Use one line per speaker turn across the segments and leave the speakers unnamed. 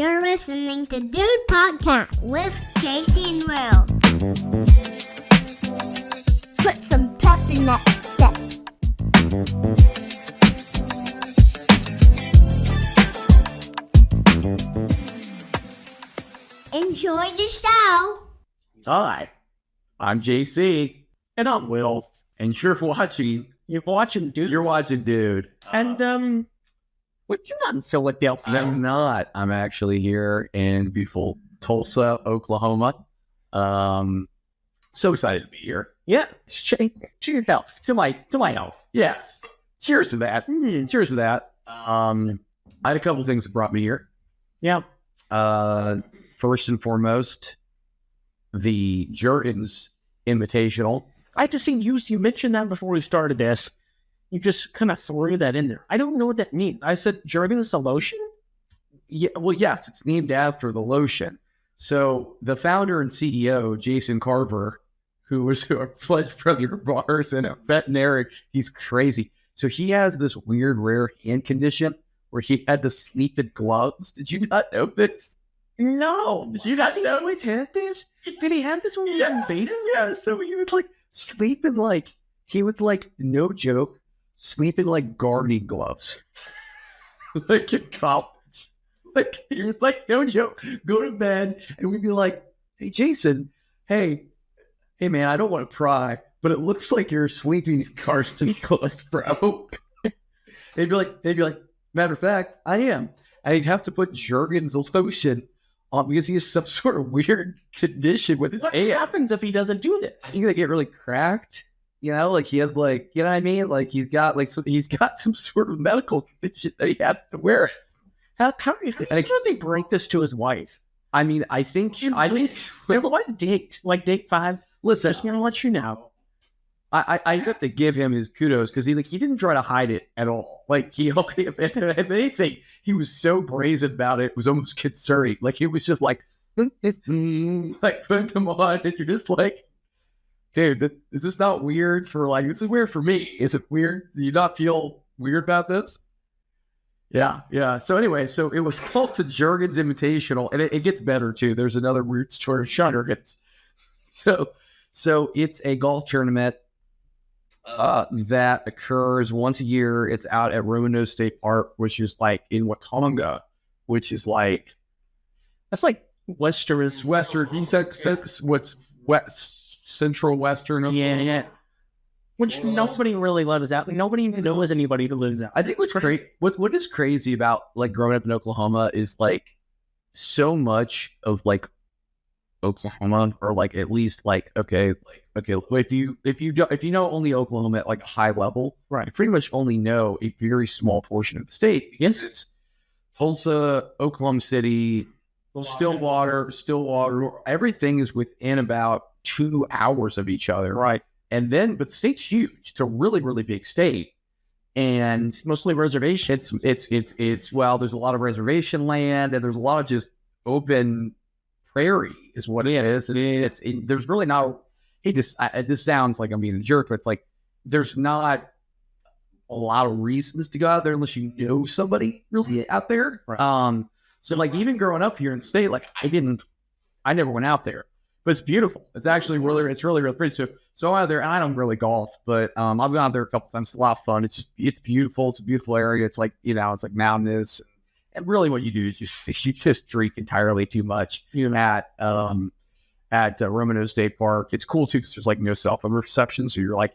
You're listening to Dude Podcast with JC and Will. Put some pep in that step. Enjoy the show.
Hi, I'm JC.
And I'm Will.
And you're watching.
You're watching Dude.
You're watching Dude.
And, what, you're not in Philadelphia.
I'm not. I'm actually here in beautiful Tulsa, Oklahoma. So excited to be here.
Yeah. To your health.
To my health. Yes. Cheers to that. Cheers to that. I had a couple things that brought me here.
Yeah.
First and foremost, the Jergens Invitational.
I just seen you mentioned that before we started this. You just kind of threw that in there. I don't know what that means. I said Jergens, a lotion?
Yeah, well, yes, it's named after the lotion. So the founder and CEO, Jason Carver, who was a fledged from your bars and a veterinarian, he's crazy. So he has this weird, rare hand condition where he had to sleep in gloves. Did you not know this?
No.
Did you not know?
Always had this? Did he have this when he was in beta?
Yeah, so he would sleep in no joke, sleep in gardening gloves. In college. He would no joke, go to bed and we'd be like, hey Jason, hey man, I don't want to pry, but it looks like you're sleeping in gardening gloves, bro. They'd be like, matter of fact, I am. And he'd have to put Jergens lotion on because he has some sort of weird condition with his hands.
What happens if he doesn't do this?
I think they get really cracked. He has you know what I mean? He's got some sort of medical condition that he has to wear it.
How do you think they break this to his wife?
I mean, I think
what date? Date 5?
Listen,
just gonna let you know.
I have to give him his kudos because he didn't try to hide it at all. If anything, he was so brazen about it. It was almost concerning. It was just putting them on, and you're just like, dude, is this not weird this is weird for me. Is it weird? Do you not feel weird about this? Yeah. So anyway, it was called the Jergens Invitational, and it gets better too. There's another weird story of Jergens. So it's a golf tournament that occurs once a year. It's out at Roanoke State Park, which is in Watonga, which is
that's Western.
It's Western. What's West Central Western?
Yeah. Which nobody really lives out. Nobody even knows anybody who lives out.
I think what's great. What is crazy about growing up in Oklahoma is so much of Oklahoma, or at least okay, if you know only Oklahoma at a high level,
right?
You pretty much only know a very small portion of the state because it's Tulsa, Oklahoma City, Stillwater. Everything is within about 2 hours of each other,
right?
But the state's huge. It's a really, really big state, and
mostly reservations.
It's there's a lot of reservation land, and there's a lot of just open prairie is what it is. There's really not. This sounds like I'm being a jerk, but it's there's not a lot of reasons to go out there unless you know somebody really out there.
Right.
So even growing up here in the state, I never went out there, but it's beautiful. It's actually really pretty. So I'm out there, and I don't really golf, but I've gone out there a couple times. It's a lot of fun. It's beautiful. It's a beautiful area. It's it's mountainous. And really what you do is you just drink entirely too much at Roanoke State Park. It's cool too because there's no cell phone reception, so you're out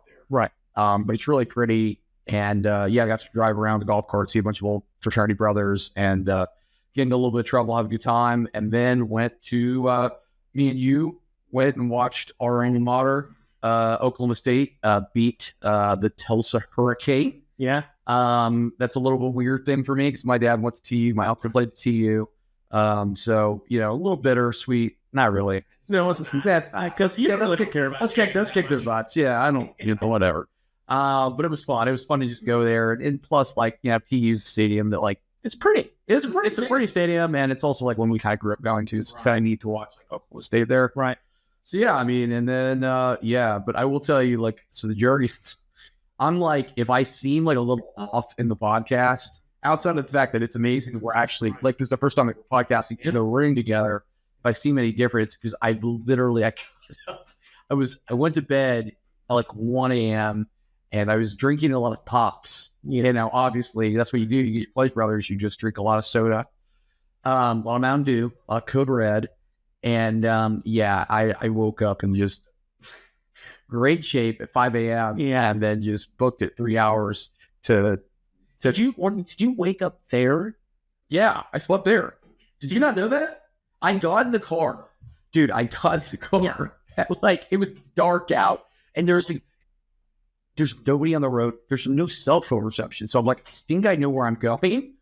there.
Right.
But it's really pretty. And I got to drive around the golf cart, see a bunch of old fraternity brothers, and get into a little bit of trouble, have a good time. And then went to, me and you went and watched our alma mater, Oklahoma State, beat the Tulsa Hurricane.
Yeah.
That's a little bit weird thing for me because my dad went to TU, my uncle played at TU. So a little bittersweet. Not really.
No, because you don't really care about.
Let's kick their butts. Yeah, I don't. Whatever. But it was fun. It was fun to just go there, and plus, TU's a stadium that
it's pretty.
It's a pretty stadium, and it's also when we kind of grew up going to. It's kind of neat to watch Oklahoma State there.
Right.
So yeah, I mean, and then but I will tell you, so the Jergens. I'm if I seem a little off in the podcast, outside of the fact that it's amazing, we're actually like this is the first time we're podcasting in a room together. If I see any difference, because I went to bed at like 1 a.m. and I was drinking a lot of pops. You know, obviously that's what you do. You get your Place Brothers, you just drink a lot of soda, a lot of Mountain Dew, a lot of Code Red, and I woke up in just great shape at 5 a.m.
Yeah,
and then just booked it 3 hours to.
Did you wake up there?
Yeah, I slept there. Did you not know that? I got in the car. Dude, I got in the car. Yeah. Like, it was dark out. And there's nobody on the road. There's no cell phone reception. So I'm like, I think I know where I'm going.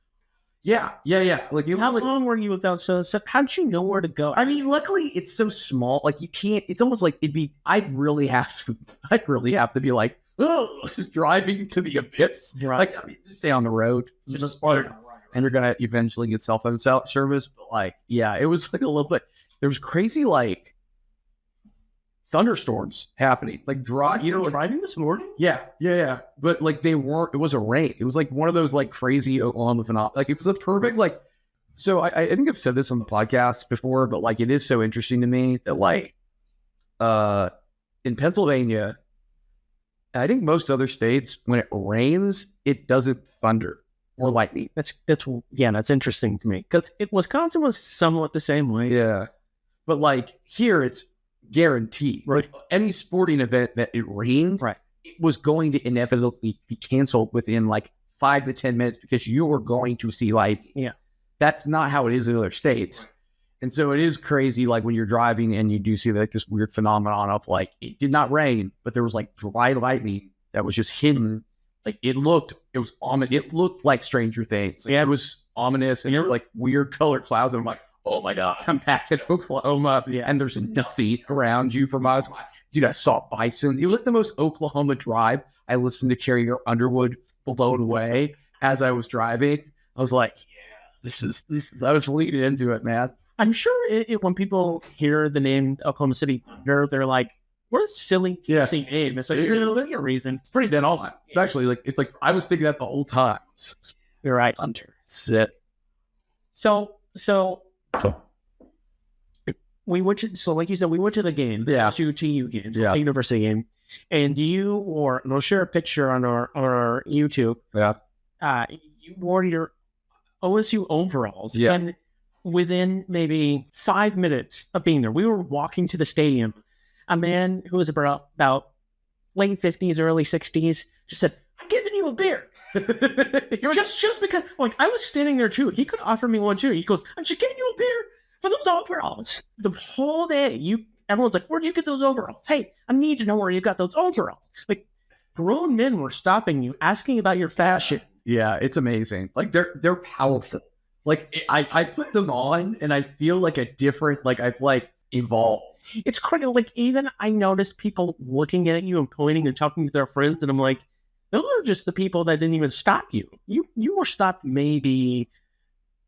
Yeah. Like,
how long were you without so how'd you know where to go?
I mean, luckily it's so small. Like, you can't, it's almost like I'd really have to be like, oh, just driving to the abyss.
Right.
Like, I mean, stay on the road. And you're going to eventually get cell phone service. But, like, yeah, it was like a little bit, there was crazy, like, thunderstorms happening. Like,
driving this morning?
Yeah. But, like, it wasn't rain. It was, like, one of those, like, crazy Oklahoma phenomena. Like, it was a perfect, like, so I think I've said this on the podcast before, but, like, it is so interesting to me that, like, in Pennsylvania, I think most other states, when it rains, it doesn't thunder or lightning.
That's interesting to me because Wisconsin was somewhat the same way.
Yeah, but like here, it's guaranteed. Right, any sporting event that it rained,
right,
it was going to inevitably be canceled within like 5 to 10 minutes because you were going to see lightning.
Yeah,
that's not how it is in other states. And so it is crazy, like when you're driving and you do see like this weird phenomenon of like, it did not rain, but there was like dry lightning that was just hidden. Like it looked like Stranger Things. Like,
yeah,
it was ominous and there were like weird colored clouds. And I'm like, oh my God, I'm back in Oklahoma.
Yeah.
And there's nothing around you for miles. Dude, I saw bison. It was like the most Oklahoma drive. I listened to Carrie Underwood blown away as I was driving. I was like, yeah, this is, I was leading into it, man.
I'm sure when people hear the name Oklahoma City Thunder, they're like, what a silly name. It's like, there's a reason.
It's pretty dead on. It's actually like, it's like, I was thinking that the whole time.
You're right.
Thunder. Sit.
So we went to, so like you said, we went to the game.
Yeah.
TU game. Yeah. University game. And and we'll share a picture on our YouTube.
Yeah.
You wore your OSU overalls.
Yeah.
And within maybe 5 minutes of being there, we were walking to the stadium. A man who was about late 50s, early 60s just said, I'm giving you a beer. just because, like, I was standing there too. He could offer me one too. He goes, I'm just giving you a beer for those overalls. The whole day, everyone's like, where'd you get those overalls? Hey, I need to know where you got those overalls. Like, grown men were stopping you, asking about your fashion.
Yeah, it's amazing. Like, they're powerful. Like, I put them on and I feel like a different, like, I've like evolved.
It's crazy. Like, even I noticed people looking at you and pointing and talking to their friends, and I'm like, those are just the people that didn't even stop you. You were stopped maybe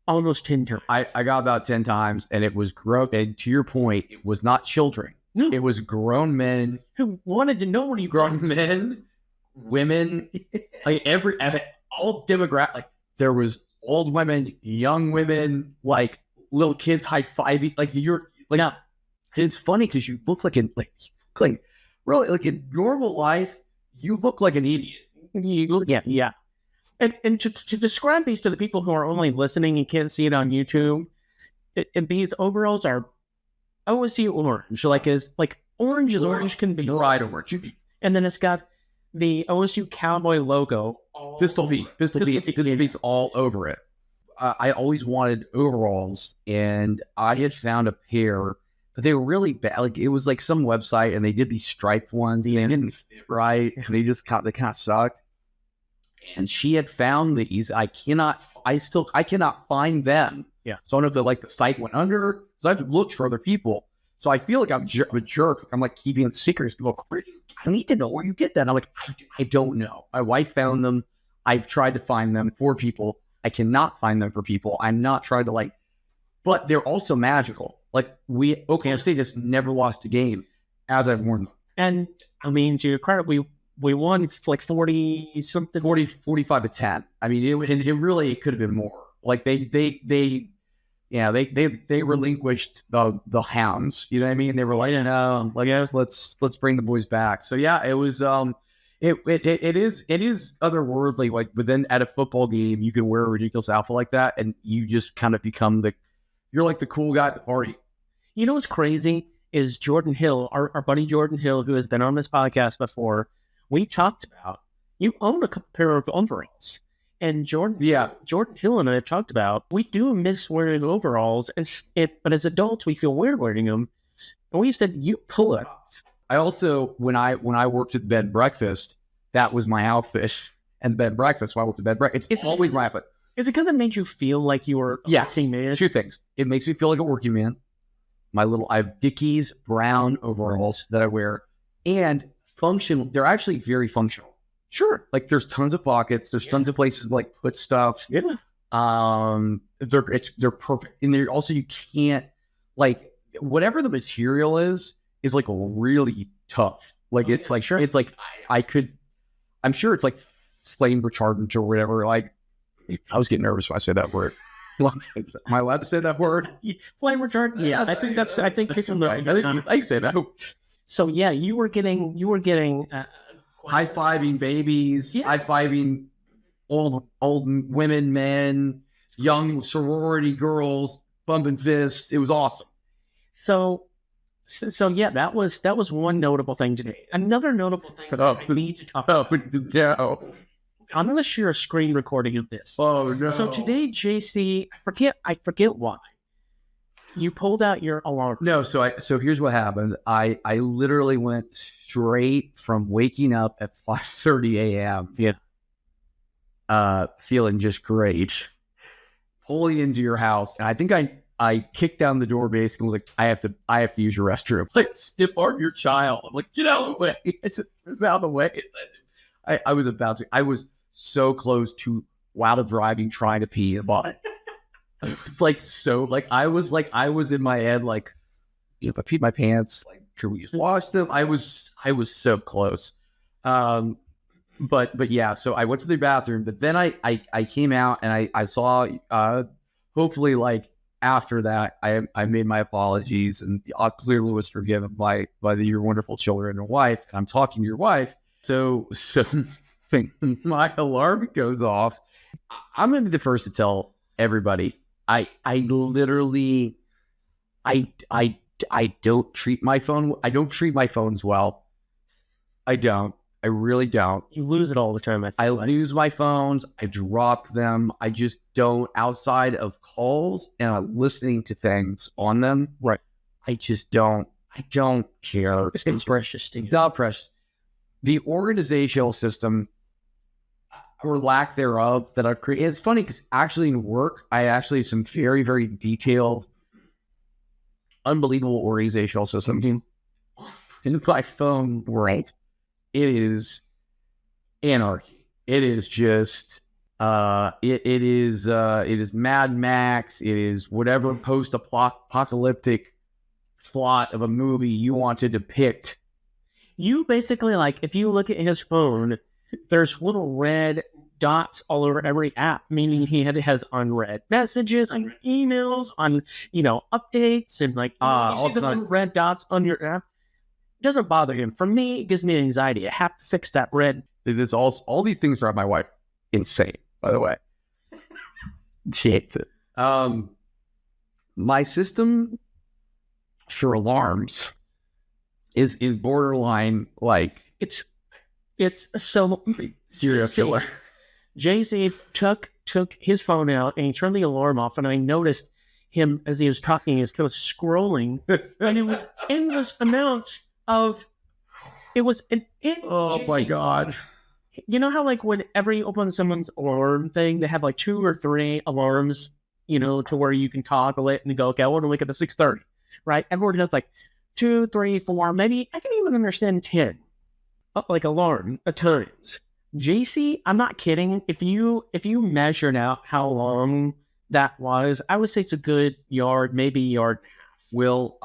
almost 10 times.
I got about 10 times, and it was grown. And to your point, it was not children.
No.
It was grown men
who wanted to know where you
grown men, women, like all demographic. Like, there was old women, young women, like little kids high-fiving. Like, you're like,
no.
It's funny because you look like really like in normal life, you look like an idiot.
Yeah. And to describe these to the people who are only listening and can't see it on YouTube, these overalls are OSU orange, like orange as orange can be.
Bright orange.
And then it's got the OSU cowboy logo.
Pistol beats all over it. I always wanted overalls, and I had found a pair, but they were really bad. Like, it was like some website, and they did these striped ones, and they didn't fit right, and they kind of sucked. And she had found these. I cannot find them.
Yeah.
So I don't know if the site went under, so I've looked for other people. So I feel like I'm a jerk. I'm like keeping it secret. People go, I need to know where you get that. And I'm like, I don't know. My wife found them. I've tried to find them for people. I cannot find them for people. I'm not trying to but they're also magical. Like, Oklahoma State has never lost a game as I've worn them.
And I mean, to your credit, we won. It's like 40 something.
45-10. I mean, it could have been more. Like they relinquished the hounds. You know what I mean? They were like, no, let's bring the boys back. So yeah, it was it is otherworldly. Like within at a football game, you can wear a ridiculous outfit like that, and you just kind of become you're like the cool guy at the party.
You know what's crazy is Jordan Hill, our buddy Jordan Hill, who has been on this podcast before. We talked about you own a pair of overalls. And Jordan Hill and I have talked about, we do miss wearing overalls, but as adults, we feel weird wearing them. And we said, you pull it off.
I also, when I worked at bed and breakfast, that was my outfit. And bed and breakfast, so I worked at bed and breakfast. It's always my outfit.
Is it because it made you feel like you were a working man?
Two things. It makes me feel like a working man. I have Dickies brown overalls that I wear. And functional. They're actually very functional. Sure. Like there's tons of pockets. There's tons of places to like put stuff.
Yeah.
They're perfect. And they're also, you can't like whatever the material is like really tough. Like it's like, sure. It's like I'm sure it's like flame retardant or whatever. Like I was getting nervous when I said that word. Am I allowed to say that word?
Flame retardant? Yeah. I think
I say that.
So yeah, you were getting
high-fiving babies, high-fiving old women, men, young sorority girls, bumping fists. It was awesome.
So yeah, that was one notable thing today. Another notable thing I need to talk about.
No.
I'm going to share a screen recording of this.
Oh, no.
So today, JC, I forget why. You pulled out your alarm.
No, so here's what happened. I literally went straight from waking up at 5:30 a.m.
Yeah.
Feeling just great. Pulling into your house, and I think I kicked down the door basically was like, I have to use your restroom. Like stiff arm your child. I'm like, get out of the way. It's just out of the way. I was so close to while driving trying to pee, but it was I was in my head like, if I peed my pants, like, should we just wash them? I was so close. But yeah, so I went to the bathroom, but then I came out and I saw, hopefully like after that, I made my apologies and I clearly was forgiven by your wonderful children and wife. And I'm talking to your wife. So my alarm goes off. I'm going to be the first to tell everybody, I literally, I don't treat my phone. I don't treat my phones well. I don't. I really don't.
You lose it all the time.
I lose my phones. I drop them. I just don't. Outside of calls and listening to things on them,
right?
I just don't. I don't care.
It's precious to you.
Not precious. The organizational system or lack thereof that I've created. It's funny because actually in work, I actually have some very, very detailed, unbelievable organizational system. In my phone, right? It is anarchy. It is just it is Mad Max. It is whatever post-apocalyptic plot of a movie you want to depict.
You basically, like, if you look at his phone, there's little red dots all over every app, meaning he has unread messages, unread emails, on updates, and like all the little red dots on your app. Doesn't bother him. For me, it gives me anxiety. I have to fix that red.
This all these things drive my wife insane, by the way. She hates it. My system for alarms is borderline like
it's so
serial killer.
JC took his phone out and he turned the alarm off, and I noticed him as he was talking, he was kind of scrolling, and it was endless amounts of, it was an
oh my god.
You know how like whenever you open someone's alarm thing, they have like 2 or 3 alarms, to where you can toggle it and go, okay, I want to wake up at 6:30, right? Everyone does like 2, 3, 4, maybe I can even understand 10, like alarm at times. JC, I'm not kidding. If you measured out how long that was, I would say it's a good yard, maybe yard and a half.
Well,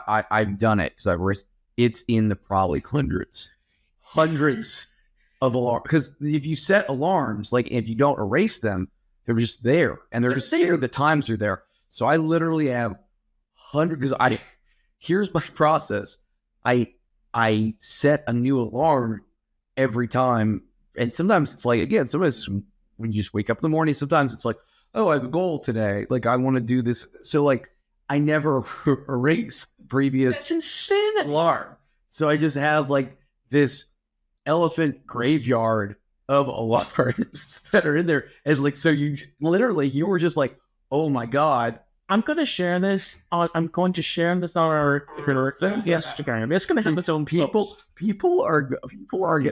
I've done it because it's in the probably hundreds of alarm, because if you set alarms, like if you don't erase them, they're just there, and they're just there. The times are there. So I literally have hundreds. Because here's my process. I set a new alarm every time, and sometimes it's like, again, sometimes it's when you just wake up in the morning. Sometimes it's like, oh, I have a goal today. Like I want to do this. So like I never erase the previous
That's insane.
alarm. So I just have like this elephant graveyard of alarms that are in there. And like, so you were just like, oh my God.
I'm going to share this on our Instagram. It's going to have its own post.
People are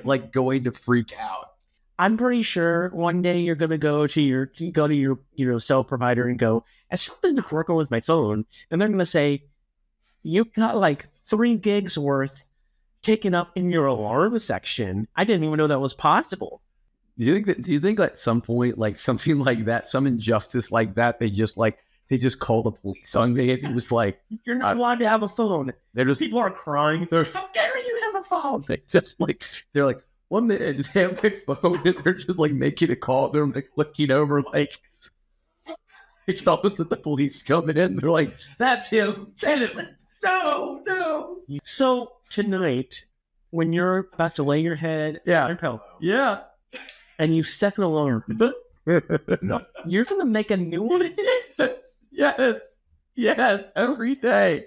like going to freak out.
I'm pretty sure one day you're going to go to your cell provider and go, "Has something to work on with my phone?" And they're going to say, "You got like 3 gigs worth taken up in your alarm section. I didn't even know that was possible."
Do you think at some point, like something like that, some injustice like that, they just call the police on me? It was like,
you're not allowed to have a phone. People are crying.
How
dare you have a phone?
They're like 1 minute, they have my phone, and they're just like making a call. They're like looking over, like all of a sudden the police coming in. They're like, "That's him. No.
So tonight, when you're about to lay your head on your pillow, and you set an alarm, you're gonna make a new one.
Yes, every day.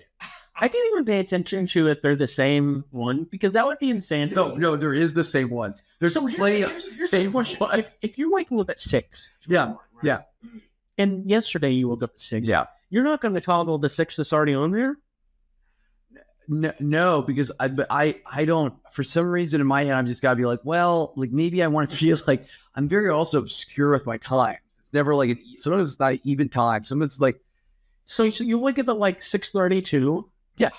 I didn't even pay attention to if they're the same one, because that would be insane.
No, there is the same ones. There's plenty of the same ones.
If you're waking up at 6,
yeah,
and yesterday you woke up at 6, you're not going to toggle the 6 that's already on there.
No, because I don't, for some reason in my head, I'm just gotta be like, well, like maybe I want to feel like I'm very also obscure with my time. It's never like, sometimes it's not even time. Sometimes it's like,
so you wake up at like 6:32.
Yeah.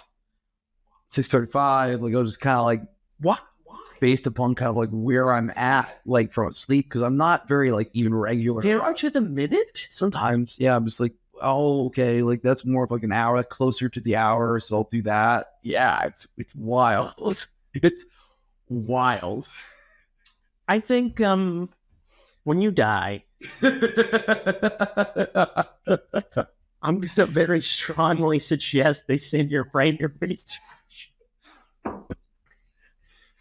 6:35. Like, I was just kind of like,
what? Why?
Based upon kind of like where I'm at, like from sleep, because I'm not very like even regular.
There are to the minute?
Sometimes, yeah, I'm just like, oh, okay, like that's more of like an hour, closer to the hour, so I'll do that. Yeah, it's wild. It's wild.
I think when you die, I'm going to very strongly suggest they send your brain your face.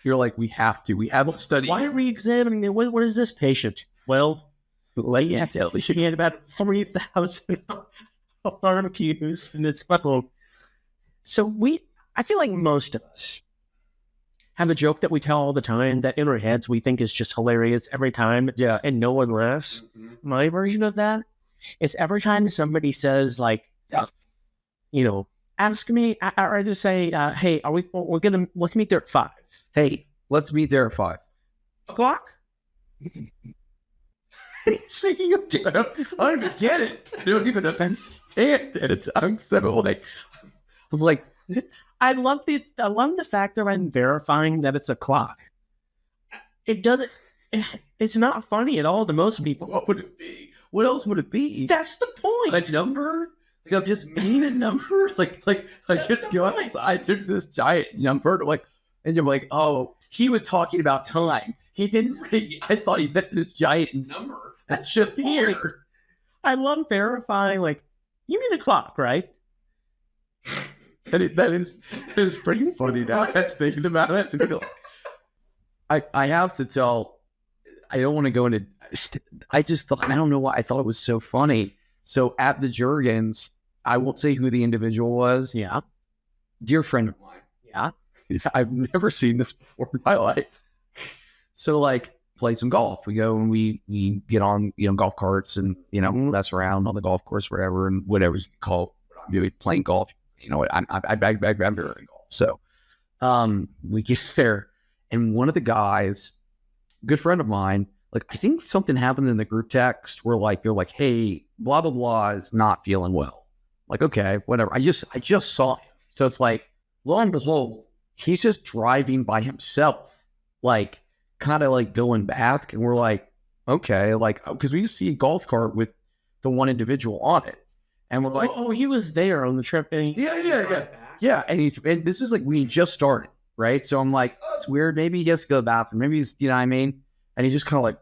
You're like, we have a study.
Why are we examining it? What is this patient? Well, she had about 3,000 alarm cues in its phone. So I feel like most of us have a joke that we tell all the time that in our heads we think is just hilarious every time.
Yeah.
And no one laughs. Mm-hmm. My version of that is every time somebody says, like, ask me, or just say, hey, let's meet there at 5.
Hey, let's meet there at 5
o'clock.
See, I don't even get it. I don't even understand it. I'm so like,
I love the fact that I'm verifying that it's a clock. It doesn't. It's not funny at all to most people.
What would it be? What else would it be?
That's the point.
A number? Like I'm just mean a number? Like I just go outside. There's this giant number. And you're like, oh, he was talking about time. He didn't really. I thought he meant this giant number. That's just here.
I love verifying. Like, you mean the clock, right?
That is pretty funny now. I'm thinking about it. I have to tell. I don't want to go into. I just thought, I don't know why I thought it was so funny. So at the Jergens, I won't say who the individual was.
Yeah.
Dear friend of mine.
Yeah.
I've never seen this before in my life. So like play some golf. We go and we get on, golf carts and, mess around on the golf course, whatever, and whatever you call it, playing golf. You know what? I'm very into golf. So we get there and one of the guys, good friend of mine, like, I think something happened in the group text where they're like, hey, blah, blah, blah is not feeling well. Like, okay, whatever. I just saw him. So it's like, lo and behold, he's just driving by himself, like kind of like going back. And we're like, okay, like, because we used to see a golf cart with the one individual on it. And we're like,
oh, he was there on the trip. And
yeah. And this is like, we just started. right? So I'm like, oh, it's weird. Maybe he has to go to the bathroom. Maybe he's, you know what I mean? And he's just kind of like,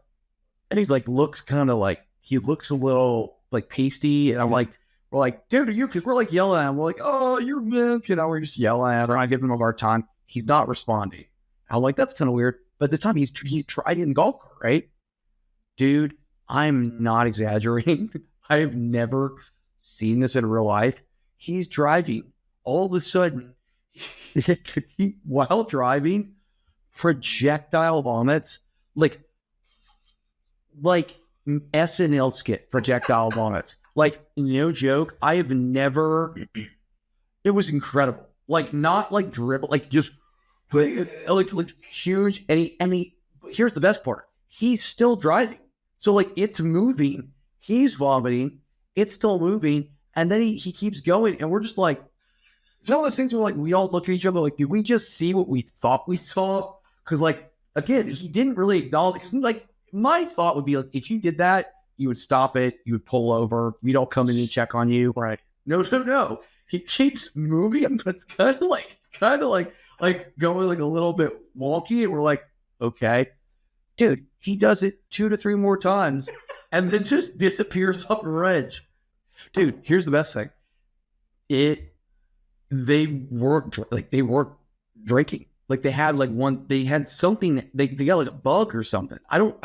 and he's like, looks kind of like, he looks a little like pasty. And I'm like, we're like, dude, are you? Because we're like yelling at him. We're like, oh, you're, you know, we're just yelling at him. I give him a hard time. He's not responding. I'm like, that's kind of weird. But this time he's tried it in golf cart, right? Dude, I'm not exaggerating. I've never seen this in real life. He's driving. All of a sudden, while driving, projectile vomits, like SNL skit projectile vomits. Like, no joke. I have never, it was incredible. Like, not like dribble, like just like huge. And he, here's the best part. He's still driving. So like it's moving. He's vomiting. It's still moving. And then he keeps going. And we're just like, it's one of those things where like we all look at each other like, did we just see what we thought we saw? Because like, again, he didn't really acknowledge. Like, my thought would be like, if you did that, you would stop it. You would pull over. We don't come in and check on you.
Right.
No. He keeps moving, but it's kind of like going like a little bit wonky. And we're like, okay, dude, he does it 2 to 3 more times and then just disappears off the edge. Dude, here's the best thing. They weren't drinking. Like they had something, they got like a bug or something. I don't,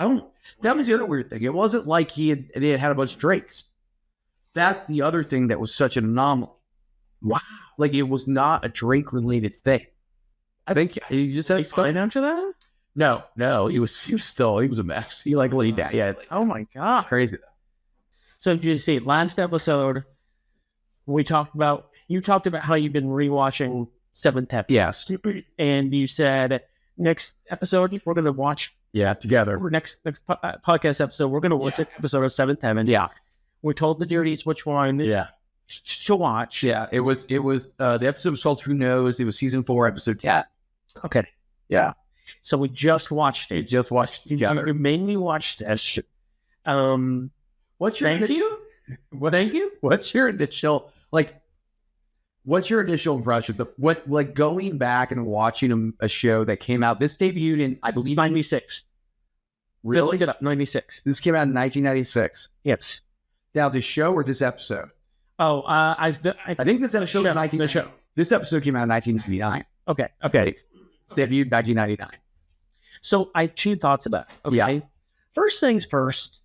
that was the other weird thing. It wasn't like they had a bunch of drinks. That's the other thing that was such an anomaly. Wow. Like it was not a drink related thing. I think he just had
fine after that?
No, he was a mess. He like laid down. Yeah. Like,
oh my God.
Crazy though.
So you see, last episode, you talked about how you've been rewatching Seventh Heaven.
Yes.
And you said next episode we're going to watch.
Yeah, together.
Next podcast episode we're going to watch an episode of Seventh Heaven.
Yeah.
We told the duties which one.
Yeah.
To watch.
Yeah. It was the episode was called Who Knows. It was season 4, episode 10.
Okay.
Yeah.
So we just watched it.
Together.
You made me watch this.
What's your
Thank you.
What's your initial impression? Going back and watching a show that came out, this debuted in, I believe,
96.
Really?
Looked it up, 96.
This came out in 1996.
Yes.
Now, this show or this episode?
Oh, I
think this episode was 1990.
The show.
This episode came out in 1999.
Okay.
It's debuted in 1999.
So I have 2 thoughts about it. Okay.
Yeah.
First things first,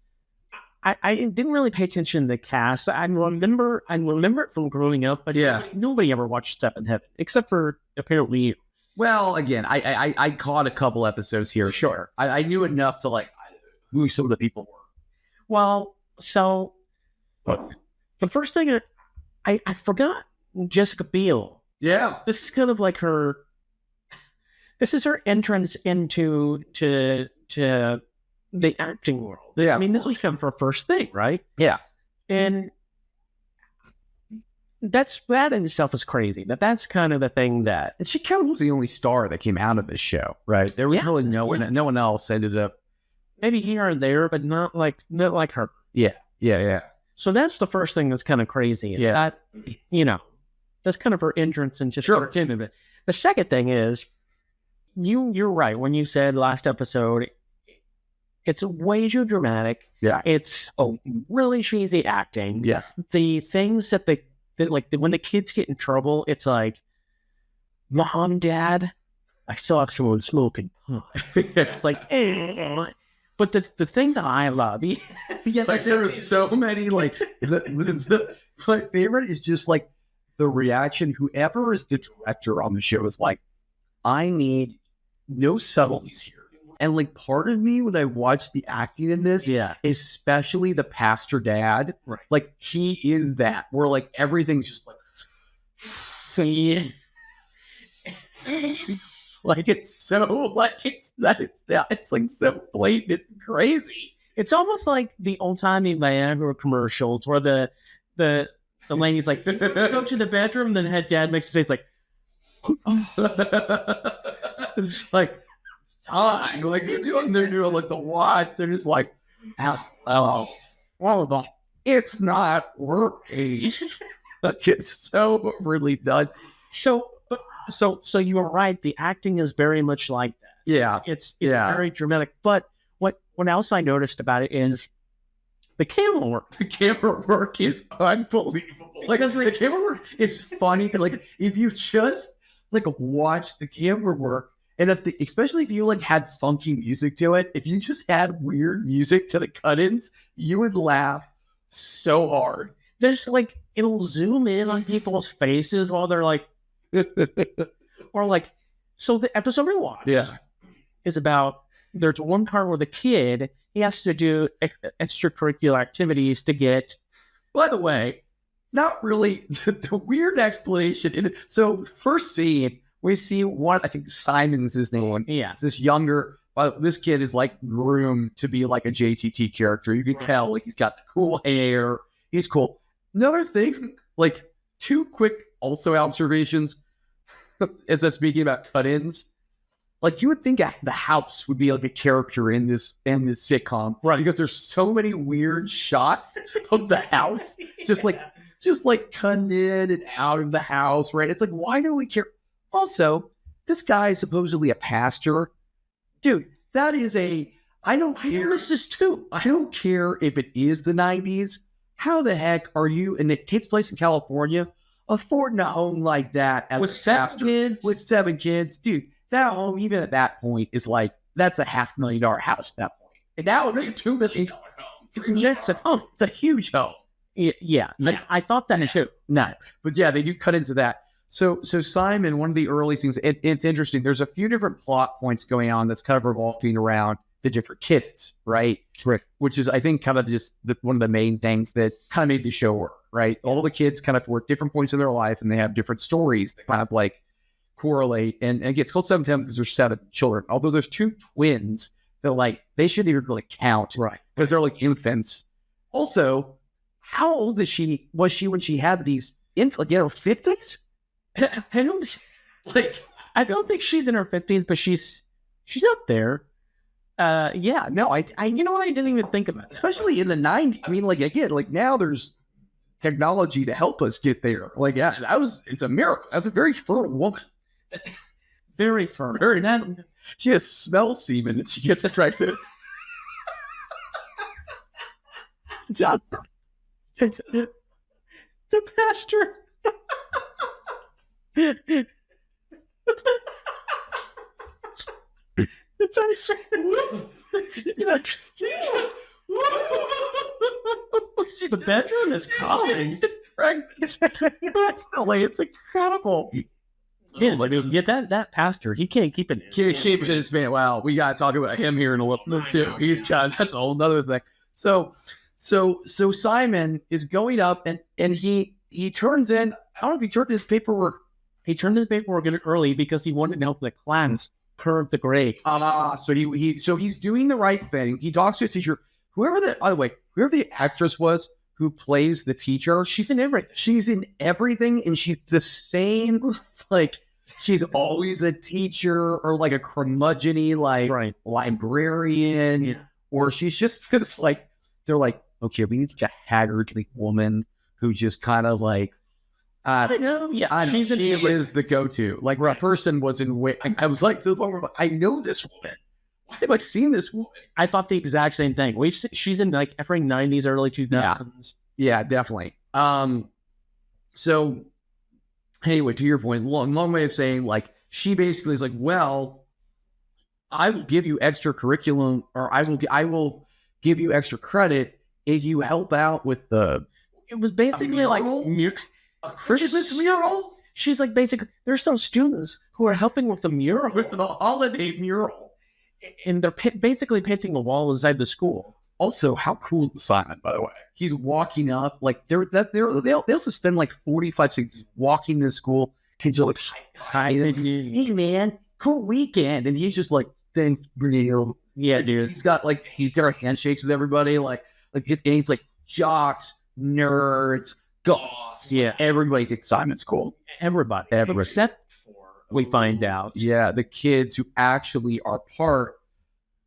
I didn't really pay attention to the cast. I remember it from growing up, but nobody ever watched Seventh Heaven except for apparently you.
Well, again, I caught a couple episodes here. Sure. I knew enough to like who some of the people were.
Well, so the first thing I forgot Jessica Biel.
Yeah.
This is kind of like her entrance into the acting world.
Yeah.
I mean, this was kind of her first thing, right?
Yeah.
And that in itself is crazy. That's kind of the thing that...
And she kind of was the only star that came out of this show, right? There was really no one else ended up...
Maybe here and there, but not like her.
Yeah.
So that's the first thing that's kind of crazy.
Yeah.
That, that's kind of her entrance and just her of it. The second thing is, you're right when you said last episode, it's way too dramatic.
Yeah.
It's really cheesy acting.
Yes.
The things that when the kids get in trouble, it's like, Mom, Dad, I saw someone smoking pot. It's like, But the thing that I love,
there are so many, my favorite is just like the reaction. Whoever is the director on the show is like, I need no subtleties here. And like part of me, when I watch the acting in this, especially the pastor dad,
right.
Like he is that, where like everything's just like, like it's so like it's like so blatant, it's crazy.
It's almost like the old-timey Viagra commercials where the lady's like, go to the bedroom, then had dad makes his face like,
it's like time, like they're doing like the watch. They're just like, it's not working. Like it's so overly done.
So, So you were right. The acting is very much like that.
Yeah.
It's very dramatic. But what else I noticed about it is the camera work.
The camera work is unbelievable. Like, the camera work is funny. Like, if you just like watch the camera work, and especially if you like had funky music to it, if you just had weird music to the cut-ins, you would laugh so hard.
There's like it'll zoom in on people's faces while they're like, or like. So the episode we watched is about. There's one part where the kid he has to do extracurricular activities to get.
By the way, not really the weird explanation. So the first scene, we see one, I think Simon's his name.
Yeah.
It's this younger, this kid is like groomed to be like a JTT character. You can tell like he's got the cool hair. He's cool. Another thing, like 2 quick also observations as I'm speaking about cut-ins. Like you would think the house would be like a character in this sitcom,
right?
Because there's so many weird shots of the house, just like cutting in and out of the house, right? It's like, why do we care? Also, this guy is supposedly a pastor, dude. That is I don't care.
This is too.
I don't care if it is the 90s. How the heck are you? And it takes place in California, affording a home like that as
with
a
7
pastor,
kids,
with 7 kids, dude. That home, even at that point, is like, that's a $500,000 house at that point. And that was like a $2 million home.
It's a massive home.
It's a huge home.
Yeah. I thought that too.
No. But yeah, they do cut into that. So Simon, one of the early things, it's interesting. There's a few different plot points going on that's kind of revolving around the different kids, right? Right. Which is, I think, kind of just one of the main things that kind of made the show work, right? All the kids kind of were at different points in their life, and they have different stories that kind of like correlate, and it gets called 7 because there's 7 children. Although there's 2 twins that like they shouldn't even really count,
right?
Because they're like infants. Also, how old was she when she had these like 50s?
I don't think she's in her 50s, but she's up there. Yeah, no, I you know what, I didn't even think about it.
Especially in the 90s. I mean, like again, like now there's technology to help us get there. Like yeah, it's a miracle. That's a very fertile woman.
Very firm.
She has smell semen and she gets attracted.
The pastor. The pastor.
Jesus.
The bedroom is calling.
That's the way. It's incredible.
Yeah, get that pastor. He can't keep it.
Can't keep it in his man. Wow, we got to talk about him here in a little bit too. He's got that's a whole other thing. So Simon is going up and he turns in. I don't know if he turned his paperwork.
He turned his paperwork in early because he wanted to help the clans curve the grade.
So he's doing the right thing. He talks to his teacher. Whoever the actress was who plays the teacher,
she's in everything.
She's in everything, and she's the same. Like she's always a teacher or like a curmudgeon-y like librarian, or she's just this like they're like, okay, we need a haggard woman who just kind of like.
I know, yeah.
She is the go-to. Like, a person was in. I was like, to the point where I know this woman. Why have I seen this woman?
I thought the exact same thing. She's in like every 90s, early 2000s.
Yeah, definitely. So anyway, to your point, long way of saying, like, she basically is like, well, I will give you extra curriculum, or I will give you extra credit if you help out with the.
It was basically like
a Christmas mural.
She's like, basically, there's some students who are helping with the mural,
with the holiday mural,
and they're basically painting a wall inside the school.
Also, how cool is Simon, by the way? He's walking up, like they'll also spend like 45 seconds walking to school. Kids are like, hi, hey man, cool weekend, and he's just like, thanks, real.
Yeah, dude.
He's got like there are handshakes with everybody, and he's like jocks, nerds, goths.
Yeah,
everybody thinks Simon's cool.
Everybody, except for we find out,
the kids who actually are part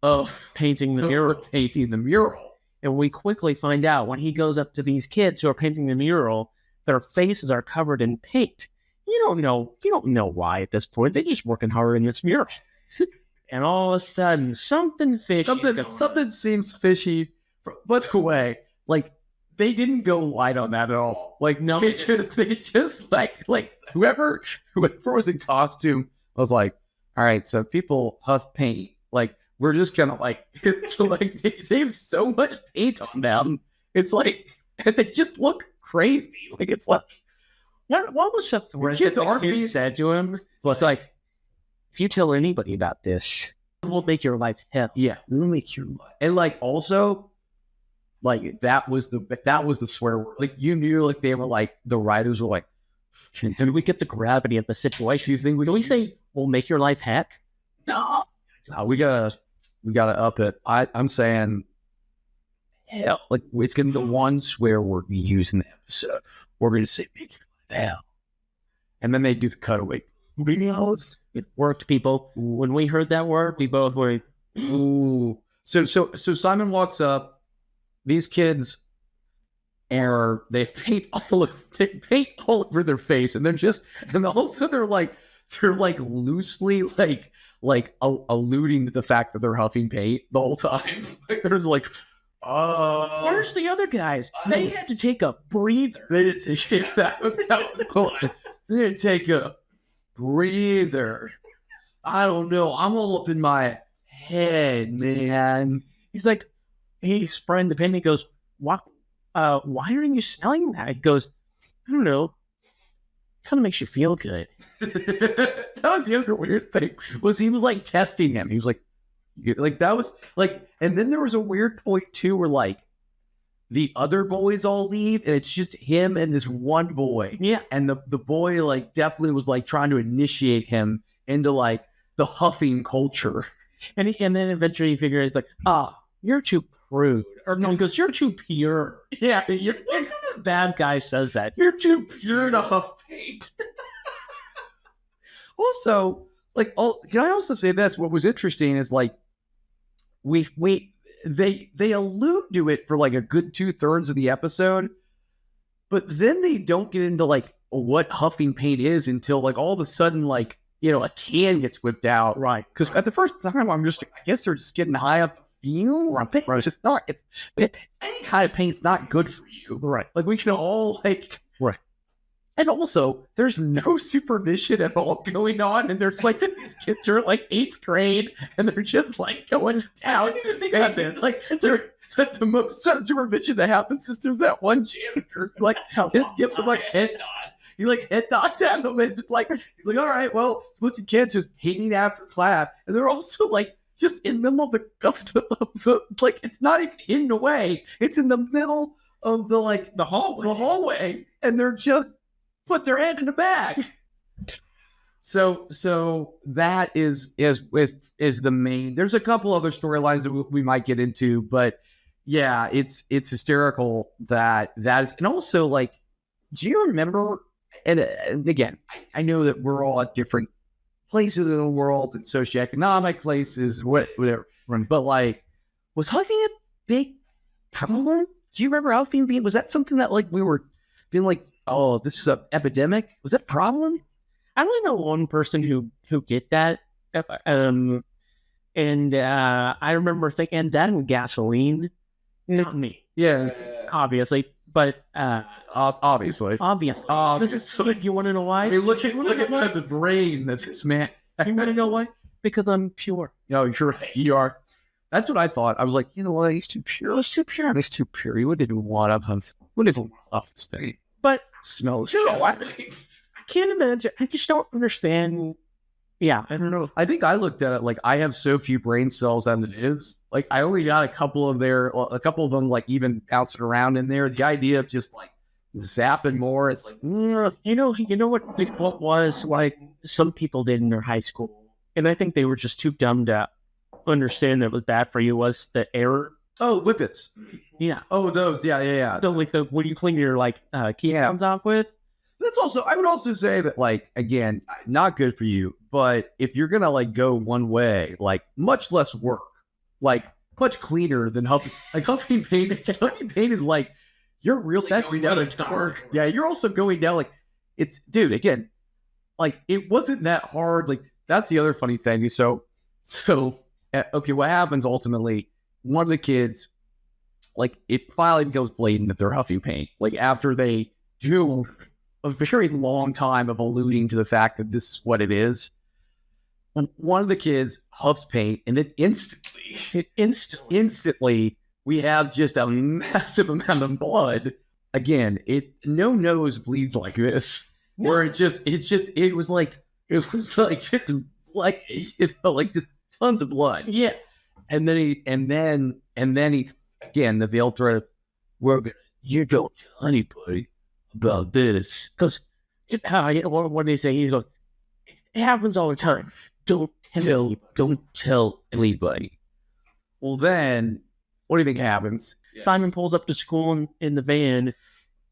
of
painting the mural. And we quickly find out when he goes up to these kids who are painting the mural, their faces are covered in paint. You don't know. You don't know why at this point. They're just working hard in this mirror. And all of a sudden, something fishy.
Something seems fishy. By the way, like, they didn't go light on that at all. Like, no, they just like whoever was in costume was like, all right, so people huff paint. Like, we're just gonna like, it's like they have so much paint on them. It's like, and they just look crazy. Like, it's like,
what was the threat
kids
that the
aren't
kid
being
said to him? It's like, if you tell anybody about this, it will make your life hell.
yeah, it'll make your life. And like, also, like, that was the swear word. Like, you knew, like, they were like, the writers were like,
did we get the gravity of the situation? Do we say we'll make your life heck? No.
We gotta up it. I'm saying, hell, like, it's gonna be the one swear word we use in the episode. We're gonna say make your life hell, and then they do the cutaway.
It worked, people. When we heard that word, we both were,
ooh. So Simon walks up. These kids they paint all over their face, and also they're like loosely like alluding to the fact that they're huffing paint the whole time. Like, they're like,
where's the other guys? They had to take a breather.
They didn't take that was cool. They didn't take a breather. I don't know. I'm all up in my head, man.
He's like, he's spraying the paint. He goes, why aren't you smelling that? He goes, I don't know. Kind of makes you feel good.
That was the other weird thing. Was he was like testing him. He was like that was like, and then there was a weird point too where like the other boys all leave and it's just him and this one boy.
Yeah.
And the boy like definitely was like trying to initiate him into like the huffing culture.
And then eventually he figures like, you're too prude. Or no, he goes, you're too pure.
Yeah.
What kind of bad guy says that?
You're too pure to huff paint. Also, like, can I also say this? What was interesting is like, they allude to it for like a good 2/3 of the episode, but then they don't get into like what huffing paint is until like all of a sudden, like, you know, a can gets whipped out.
Right.
Because at the first time, I guess they're just getting high up the fuel. Right. It's just not, any kind of paint's not good for you.
Right.
Like, we should all like,
right.
And also, there's no supervision at all going on, and there's like these kids are like 8th grade, and they're just like going down. It's like the most supervision that happens is there's that one janitor like just gives him like a head nod. He like head nods at him, and like he's like, all right, well, a bunch of kids just hating after class, and they're also like just in the middle of the like, it's not even hidden away. It's in the middle of the like the hallway, and they're just put their head in the bag. So that is the main. There's a couple other storylines that we might get into, but yeah, it's hysterical that is. And also, like, do you remember? And again, I know that we're all at different places in the world and socioeconomic places, whatever. But like, was huffing a big problem? Do you remember huffing being? Was that something that like we were being like, oh, this is an epidemic? Was that a problem?
I only know one person who did that. And I remember thinking that and gasoline. Not me.
Yeah.
Obviously. But
obviously.
You want to know why?
I mean, look at the brain that this man.
You want to know why? Because I'm pure.
No, you're right. You are. That's what I thought. I was like, you know what? He's too pure. He's too pure. He's too pure. He wouldn't even want to have. Wouldn't even want to stay.
But
smell his
I can't imagine. I just don't understand. Yeah, I don't know.
I think I looked at it like I have so few brain cells as it is. Like, I only got a couple of them like even bouncing around in there. The idea of just like zapping more, it's like,
you know what was like some people did in their high school, and I think they were just too dumb to understand that it was bad for you, was the error.
Oh, whippets.
Yeah.
Oh, those. Yeah.
So like what do you clean your like key comes off with?
That's also, I would also say that, like, again, not good for you, but if you're going to like go one way, like much less work, like much cleaner than huffing. Like huffing paint is like, you're really going down a dark. Yeah. You're also going down like, it's, dude, again, like, it wasn't that hard. Like, that's the other funny thing. Okay, what happens ultimately? One of the kids, like, it finally becomes blatant that they're huffing paint. Like, after they do a very long time of alluding to the fact that this is what it is, one of the kids huffs paint, and then instantly, we have just a massive amount of blood. Again, no nose bleeds like this. Where it was like it felt like just tons of blood.
Yeah.
And then he again, the veiled threat of, you don't tell anybody about this.
Because what did he say? He goes, it happens all the time. Don't tell anybody.
Well, then, what do you think happens?
Simon pulls up to school in the van.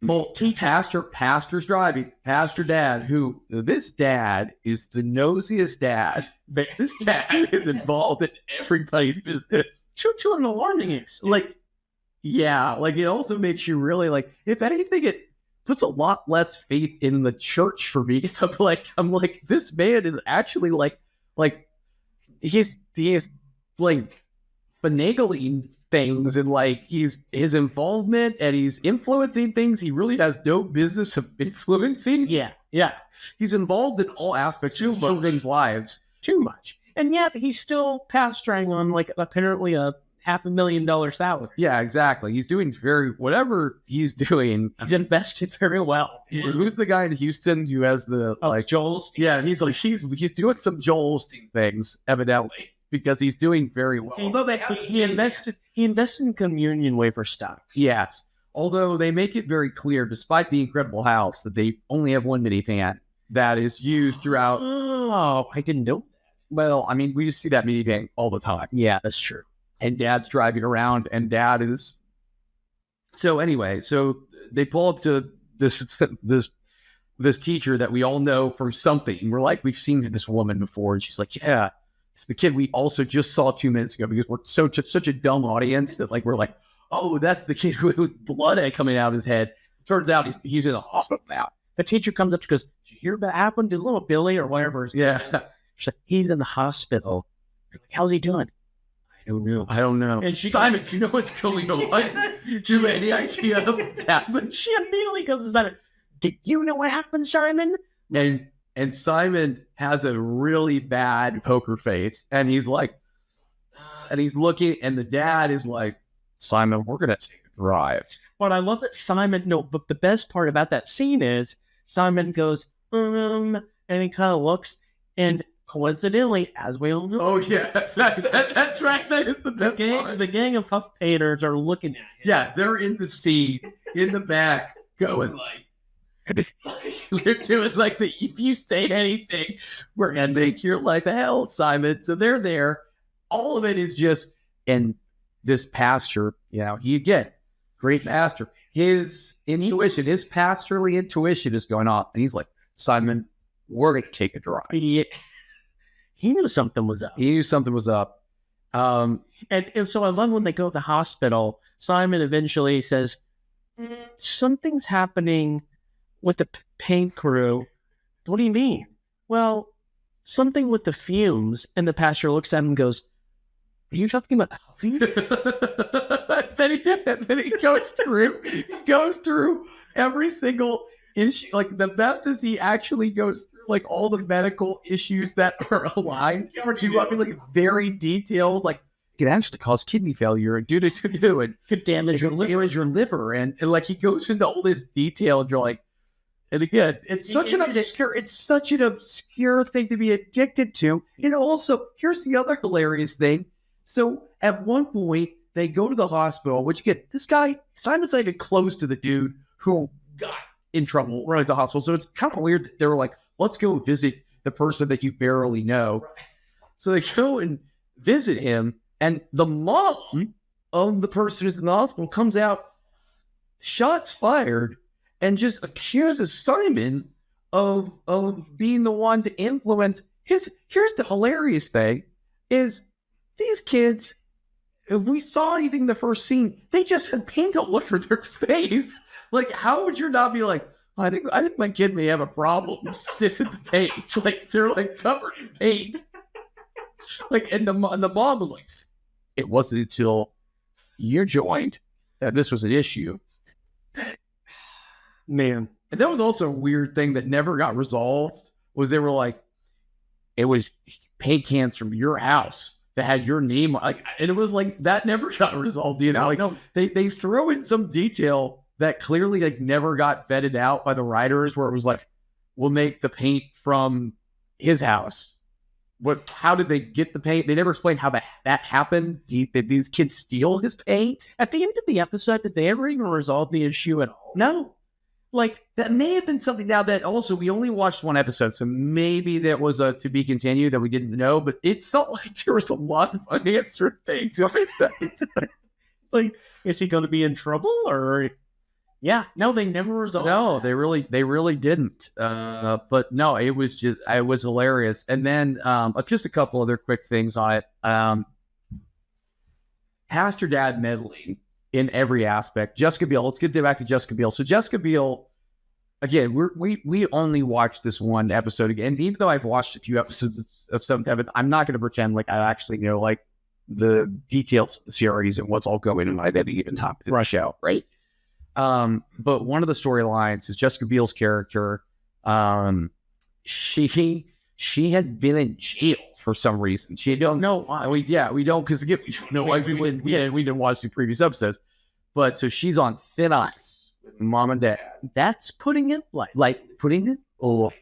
Well, pastor's driving. Pastor dad, this dad is the nosiest dad. This dad is involved in everybody's business.
To an alarming extent.
Like, yeah, like, it also makes you really, like, if anything, it puts a lot less faith in the church for me. So I'm like, this man is actually like he's like finagling things, and like his involvement, and he's influencing things he really has no business of influencing.
Yeah.
He's involved in all aspects of children's lives.
Too much. And yet he's still pastoring on like apparently a $500,000 salary.
Yeah, exactly. He's doing whatever he's doing.
He's invested very well.
Who's the guy in Houston who has the
Joel Osteen?
Yeah, he's doing some Joel Osteen things, evidently, because he's doing very well.
Although he invested in communion wafer stocks.
Yes. Although they make it very clear, despite the incredible house, that they only have one minivan that is used throughout.
Oh, I didn't know that.
Well, I mean, we just see that minivan all the time.
Yeah, that's true.
And Dad's driving around, and Dad is. So anyway, they pull up to this teacher that we all know from something. We're like, we've seen this woman before, and she's like, yeah, it's the kid we also just saw 2 minutes ago, because we're such a dumb audience that like we're like, oh, that's the kid with blood coming out of his head. Turns out he's in a hospital now.
The teacher comes up, she goes, did you hear what happened to little Billy or whatever?
Yeah.
She's like, he's in the hospital. Like, how's he doing? I don't know.
And Simon, do you know what's going on? Do you have any idea what's happened?
She immediately goes to Simon. Do you know what happened, Simon?
And Simon has a really bad poker face, and he's like, and he's looking, and the dad is like, Simon, we're gonna take a drive.
But I love that Simon. No, but the best part about that scene is Simon goes, and he kind of looks, and coincidentally, as we all know,
oh yeah, that's right. That is the best part.
The gang of Huff painters are looking at him.
Yeah, they're in the scene in the back, going like, they're doing like the, if you say anything, we're gonna make your life hell, Simon. So they're there. All of it is just, and this pastor, he again, great pastor. His intuition, his pastorly intuition is going off, and he's like, Simon, we're gonna take a drive.
He knew something was up. And so I love when they go to the hospital, Simon eventually says, something's happening with the paint crew. What do you mean? Well, something with the fumes. And the pastor looks at him and goes, are you talking about Huffing? then he goes through every single issue. Like, the best is he actually goes through like all the medical issues that are aligned to, I mean, like very detailed, like it can actually cause kidney failure and and could damage your
liver, and like he goes into all this detail, and you're like, and again, it's such an obscure thing to be addicted to. And also, here's the other hilarious thing. So at one point they go to the hospital, which again, this guy Simon's not even close to the dude who got in trouble right at the hospital. So it's kind of weird that they were like, let's go visit the person that you barely know. Right. So they go and visit him, and the mom of the person who's in the hospital comes out, shots fired, and just accuses Simon of being the one to influence his. Here's the hilarious thing, is these kids, if we saw anything in the first scene, they just had paint all over their face. Like, how would you not be like, I think my kid may have a problem stitching the paint. Like they're like covered in paint. Like and the mom was like, it wasn't until you joined that this was an issue.
Man.
And that was also a weird thing that never got resolved. Was they were like, it was paint cans from your house that had your name on, like, and it was like that never got resolved either. Like
No.
they throw in some detail that clearly like never got vetted out by the writers, where it was like, we'll make the paint from his house. How did they get the paint? They never explained how that happened. Did these kids steal his paint?
At the end of the episode, did they ever even resolve the issue at all?
No. Like, that may have been something. Now that also, we only watched one episode, so maybe that was a to be continued that we didn't know, but it felt like there was a lot of unanswered things.
It's like, is he going to be in trouble? Or, yeah, no, they never resolved.
No, they really didn't. But no, it was hilarious. And then just a couple other quick things on it. Pastor Dad meddling in every aspect. Jessica Biel. Let's get back to Jessica Biel. So Jessica Biel, again, we only watched this one episode again. And even though I've watched a few episodes of Seventh Heaven, I'm not going to pretend like I actually know like the details of the series and what's all going on. I didn't even top the show, right? But one of the storylines is Jessica Biel's character. She had been in jail for some reason. She don't know why. We don't, because again, we don't know why we didn't watch the previous episodes. But so she's on thin ice with mom and dad.
That's putting it
putting it. Oh,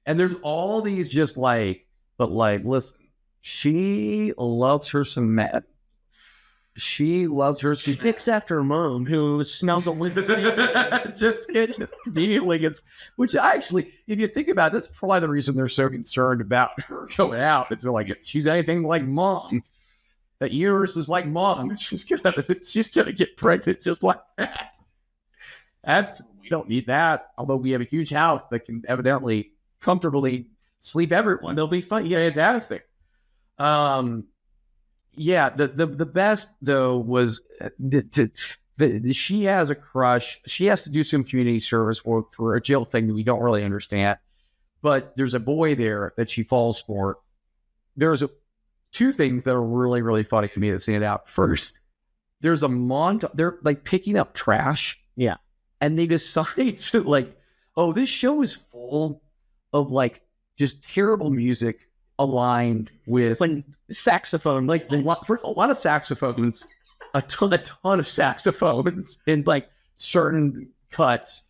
and there's all these just like, but like, listen, she loves her some meth. She loves her.
She picks after her mom, who smells a winter.
just immediately gets. Which actually, if you think about it, that's probably the reason they're so concerned about her going out. It's like, if she's anything like mom, that uterus is like mom. She's gonna get pregnant just like that. We don't need that. Although we have a huge house that can evidently comfortably sleep everyone.
They'll be fine.
Yeah, fantastic. Yeah, the best though was she has a crush. She has to do some community service work for a jail thing that we don't really understand. But there's a boy there that she falls for. There's two things that are really, really funny to me that stand out. First, there's a montage. They're like picking up trash.
Yeah,
and they decide to like, oh, this show is full of like just terrible music aligned with
like saxophone,
like a lot of saxophones, a ton of saxophones in like certain cuts,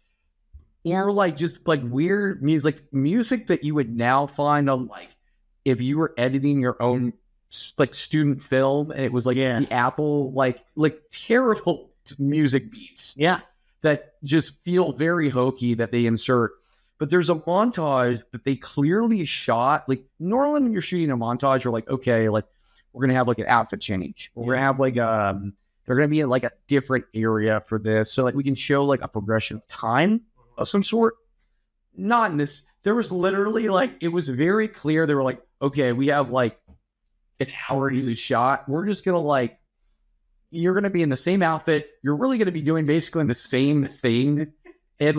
or like just like weird music that you would now find on like if you were editing your own like student film and it was like the Apple like terrible music beats, that just feel very hokey that they insert. But there's a montage that they clearly shot. Like normally when you're shooting a montage, you're like, okay, like we're gonna have like an outfit change. We're gonna have like they're gonna be in like a different area for this, so like we can show like a progression of time of some sort. Not in this. There was literally like it was very clear. They were like, okay, we have like an hour to do the shot. We're just gonna like you're gonna be in the same outfit. You're really gonna be doing basically the same thing. And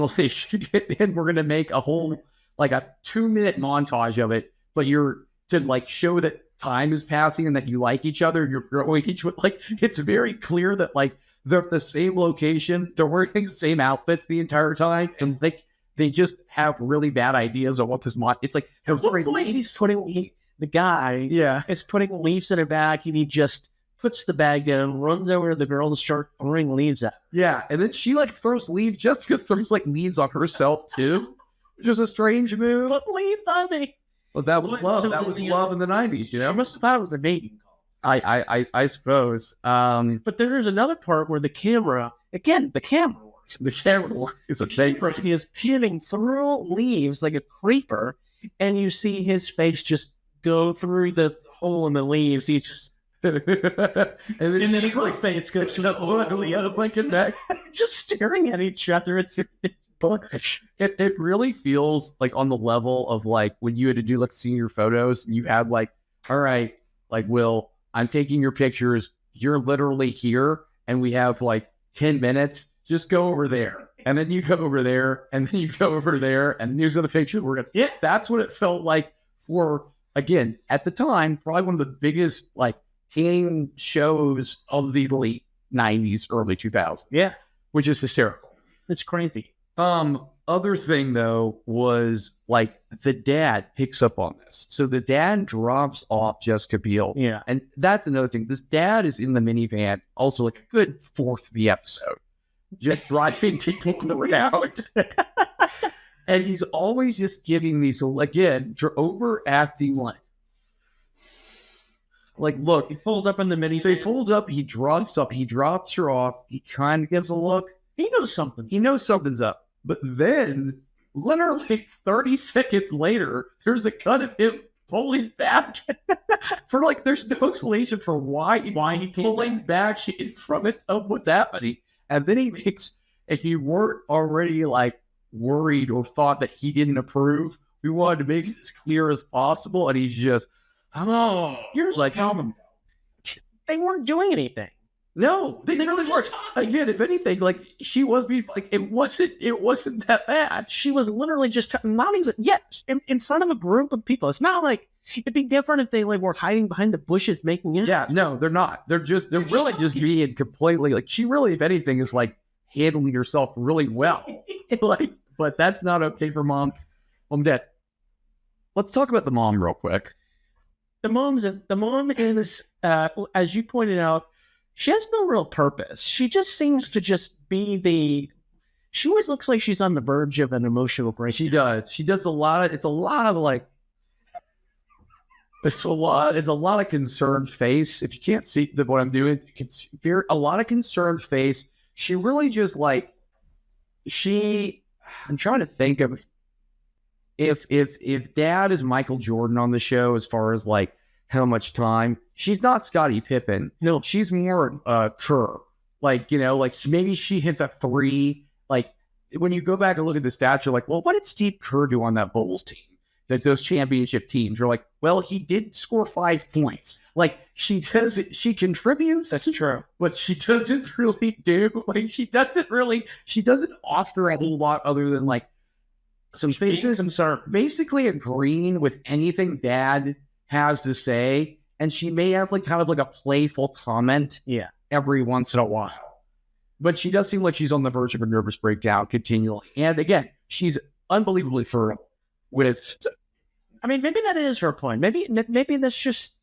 and we're gonna make a whole like a 2-minute montage of it, but you're to like show that time is passing and that you like each other. You're growing each one. Like it's very clear that like they're at the same location, they're wearing the same outfits the entire time, and like they just have really bad ideas of what this it's like.
He's putting the guy, is putting leaves in a bag, and he just puts the bag down, runs over to the girl to start throwing leaves at her.
Yeah, and then she like throws leaves. Jessica throws like leaves on herself too, which is a strange move.
Put leaves on me.
Well, that was love. That was love in the 90s, you know?
I must have thought it was a mating call.
I suppose.
But there's another part where the camera works.
The camera works. It's amazing.
He is panning through leaves like a creeper, and you see his face just go through the hole in the leaves. He's just...
and then his like face goes literally out of Lincoln back,
just staring at each other. It's bullish.
It really feels like on the level of like when you had to do like senior photos and you had like, all right, like Will, I'm taking your pictures. You're literally here, and we have like 10 minutes. Just go over there and then you go over there, and then you go over there, and here's the picture. Yeah, that's what it felt like for, again, at the time, probably one of the biggest like teen shows of the late 90s, early 2000s.
Yeah.
Which is hysterical.
It's crazy.
Other thing though was like the dad picks up on this. So the dad drops off Jessica Biel.
Yeah.
And that's another thing. This dad is in the minivan, also like a good fourth of the episode, just driving people around. And he's always just giving these, again, overacting like, look.
He pulls up in the minivan.
So he pulls up, he drops her off, he kind of gives a look.
He knows something.
He knows something's up. But then, literally 30 seconds later, there's a cut of him pulling back. For like, there's no explanation for why he's pulling back from it of what's happening. And then he makes, if you weren't already like worried or thought that he didn't approve, we wanted to make it as clear as possible. And he's just, oh,
here's
like,
the problem. They weren't doing anything.
No, they really weren't. Again, if anything, like she was being like it wasn't that bad.
She was literally just not even in front of a group of people. It's not like it'd be different if they like were hiding behind the bushes making it.
Yeah, no, they're not. They're really just being completely like she really, if anything, is like handling herself really well. Like, but that's not okay for mom and dad. Let's talk about the mom real quick.
The mom is, as you pointed out, she has no real purpose. She just seems to just be she always looks like she's on the verge of an emotional breakdown.
She does. She does a lot of concerned face. If you can't see what I'm doing, it's a lot of concerned face. She really just like, I'm trying to think of if dad is Michael Jordan on the show, as far as like how much time, she's not Scottie Pippen. No, she's more Kerr. Like, like maybe she hits a 3. Like when you go back and look at the stats, you're like, well, what did Steve Kerr do on that Bulls team? That's those championship teams. You're like, well, he did score 5 points. Like she contributes.
That's true.
But she doesn't really do. Like she doesn't offer a whole lot other than like some faces and basically agreeing with anything dad has to say, and she may have like kind of like a playful comment every once in a while. But she does seem like she's on the verge of a nervous breakdown continually. And again, she's unbelievably fertile with,
I mean, maybe that is her point. Maybe that's just,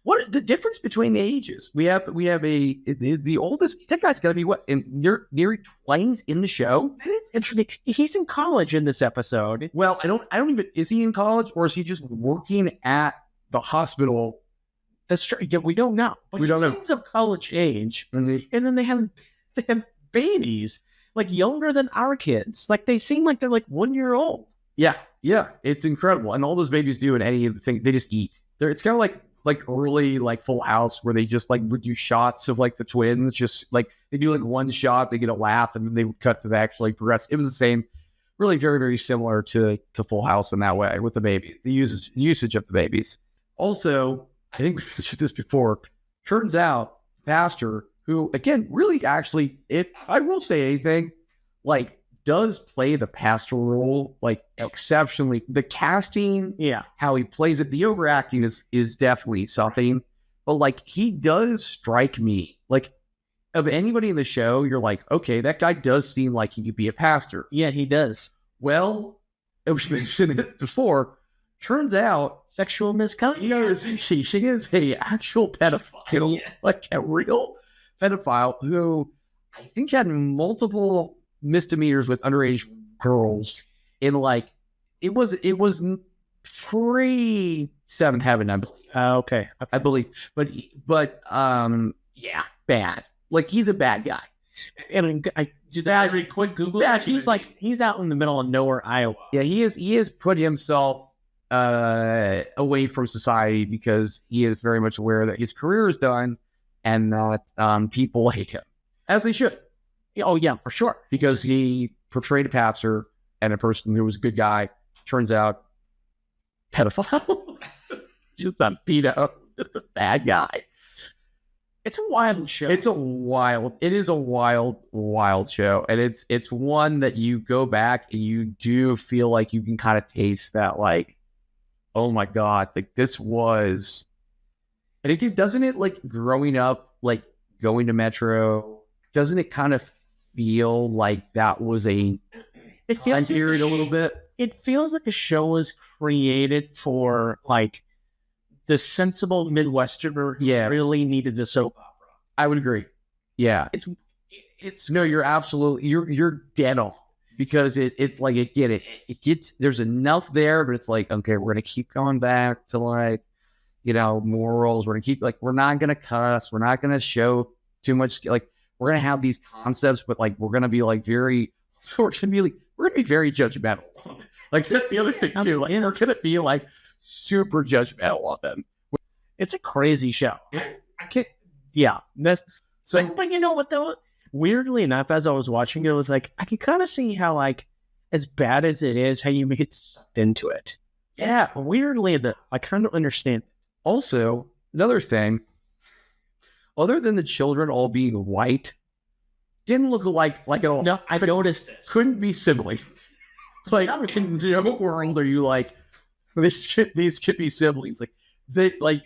what the difference between the ages. We have the oldest, that guy's gotta be what, in near 20s in the show?
That is interesting. He's in college in this episode.
Well, I don't even, is he in college or is he just working at the hospital?
That's true. Yeah, we don't know. But
we don't know.
He's of college age.
Mm-hmm.
And then they have babies, like younger than our kids. Like they seem like they're like 1 year old.
Yeah, it's incredible. And all those babies do in any of the things, they just eat. It's kind of like early like Full House, where they just like would do shots of like the twins, just like they do like one shot, they get a laugh, and then they would cut to the actually progress. It was the same, really very, very similar to Full House in that way with the babies, the usage of the babies. Also, I think we mentioned this before, turns out Pastor, who again, really actually, if I will say anything, like does play the pastor role like exceptionally. The casting, how he plays it, the overacting is definitely something. But like he does strike me like, of anybody in the show, you're like, okay, that guy does seem like he could be a pastor.
Yeah, he does.
Well, we mentioned it before. Turns out,
sexual misconduct.
She is a actual pedophile, like a real pedophile who I think had multiple misdemeanors with underage girls in like it was pre-7 Heaven, I believe.
Okay,
I believe, but bad. Like he's a bad guy.
And I did that read quick Google. Yeah, he's out in the middle of nowhere, Iowa.
Yeah, he has put himself away from society because he is very much aware that his career is done and that people hate him, as they should.
Oh, yeah, for sure.
Because he portrayed a pastor and a person who was a good guy. Turns out, pedophile. Just a pedo. Just a bad guy.
It's a wild show.
It is a wild show. And it's one that you go back and you do feel like you can kind of taste that, like, oh my God, like this was, and doesn't it, like, growing up, like going to Metro, doesn't it kind of feel like that was a time period a little bit?
It feels like a show was created for, like, the sensible Midwesterner who really needed the soap opera.
I would agree. Yeah. It's no, you're absolutely, you're dead on, because it's like, it gets, there's enough there, but it's like, okay, we're going to keep going back to, like, you know, morals. We're going to keep, like, we're not going to cuss. We're not going to show too much. Like, we're going to have these concepts, but, like, we're going to be, like, very, so we're going to be very judgmental. Like, that's the other thing too. Like, we're going to be, like, super judgmental on them.
It's a crazy show.
I can't.
Yeah.
That's so.
But you know what though? Weirdly enough, as I was watching it, I was like, I can kind of see how, like, as bad as it is, how you get sucked into it. Yeah. Weirdly enough, I kind of understand.
Also, another thing, other than the children all being white, didn't look like at all.
No, I noticed this.
Couldn't be siblings. Like, in no world are you like, these could be siblings. Like, they, like,